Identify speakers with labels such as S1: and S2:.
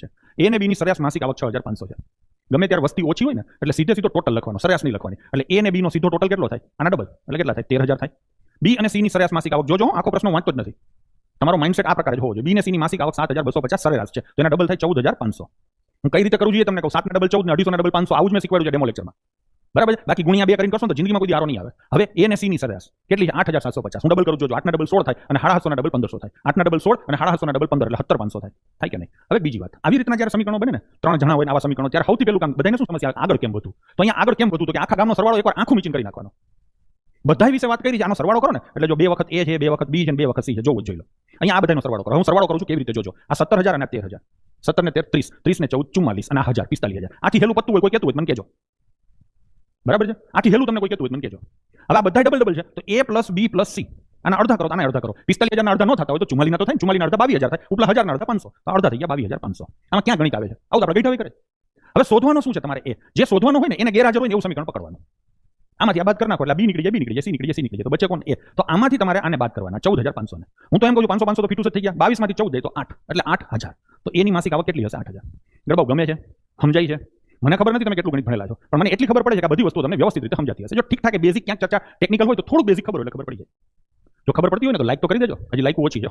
S1: છે. એ ને બી ની સરેરાશ માસિક આવક 6500 છે. ગમે ત્યારે વસ્તી ઓછી હોય ને એટલે સીધે સીધો ટોટલ લખવાનો, સરેરાશ નહીં લખવાની. એટલે એ ને બી નો સીધો ટોટલ કેટલો થાય? આના ડબલ એટલે કેટલા થાય? 13000 થાય. બી અને સી ની સરેરાશ માસિક આવક જોજો, આખો પ્રશ્ન વાંચતો જ નથી. તમારો માઇન્ડસેટ આ પ્રકારે જ હોવો જોઈએ. બી ને સી ની માસિક આવક 7250 સરેરાશ છે, તો એના ડબલ થાય 14500. હું કઈ રીતે કરું જોઈએ તમને કહું. 7 ના ડબલ 14 ને 250 ના ડબલ 500, આવું જ મેં શીખવાડ્યું છે ડેમો લેક્ચરમાં. બરાબર છે. બાકી ગુણ્યા 2 કરીને કરશો તો જિંદગીમાં કોઈ આરો નહીં આવે. હવે એ ને સી ની સરેરાશ કેટલી છે? 8750. હું ડબલ કરું જોજો. 8 ના ડબલ 16 થાય અને 750 ના ડબલ 1500 થાય. 8 ના ડબલ 16 અને 750 ના ડબલ 15 એટલે 17500 થાય. થાય કે નહીં? હવે બીજી વાત, આવી રીતના જ્યારે સમીકરણો બને ને, ત્રણ જણા હોય ને આવા સમીકરણો, ત્યારે સૌથી પહેલું કામ બધાને શું સમસ્યા આગળ કેમ વધવું? તો અહીંયા આગળ કેમ વધવું? તો કે આખા ગામનો સરવાળો એકવાર આંખું મીચીને કરી નાખવાનો. બધા વિશે વાત કરી છે, આનો સરવાળો કરો ને એટલે જો 2 વખત એ છે, 2 વખત બી છે, 2 વખત સી છે, જોવું જોઈ લો. અહીંયા આ બધાનો સરવાળો કરો. હું સરવાળો કરું છું કેવી રીતે જોજો. આ 17000 અને 13000, 17 ને 13 30, 30 ને 14 44 અને આ 1000 45000. આથી હેલું પત્તું હોય કોઈ કહેતું હોય મને કહેજો. બરાબર છે. આથી હેલું તમને કોઈ કહેતું હોય મને કહેજો. હવે આ બધા ડબલ ડબલ છે તો a plus B plus C આના અડધા કરો, આના અડધા કરો. 45000 ના અડધા ન થતા હોય તો 44 ના તો થાય. 44 ના અડધા 22000 થાય. ઉપલા 1000 ના અડધા 500, તો અડધા થઈ ગયા 22500. આમાં ક્યાં ગણિત આવે છે? આવું આપણે ગઈઠાવી કરે. હવે શોધવાનું શું છે તમારે? એ જે શોધવાનું હોય ને એને ગેરહાજર હોય ને એવું સમીકરણ પકડવાનું. આમાંથી આ બાદ કરી નાખો એટલે બી નીકળી જાય, બી નીકળી જાય, સી નીકળી જાય, સી નીકળી જાય, તો બચે કોણ? એ. તો આમાંથી તમારે આને બાદ કરવાના 14500 ને. હું તો એમ કહું છું 500 500 તો ફીટું થઈ ગયા. 22 માંથી 14 જાય તો 8 એટલે 8000. તો એની માસિક આવક કેટલી હશે? 8000. ગરબાવ ગમે છે? સમજાય છે? મને ખબર નથી તમે કેટલું ગણિત ભણેલા છો, પણ મને એટલી ખબર પડે છે કે આ બધી વસ્તુઓ તમને વ્યવસ્થિત રીતે સમજાતી હશે. જો ઠીક ઠાક બેઝિક ક્યાંક ચર્ચા ટેકનિકલ હોય તો થોડું બેઝિક ખબર હોય એટલે ખબર પડી જાય. જો ખબર પડતી હોય ને તો લાઈક તો કરી દેજો. હજી લાઈક ઓછી છે.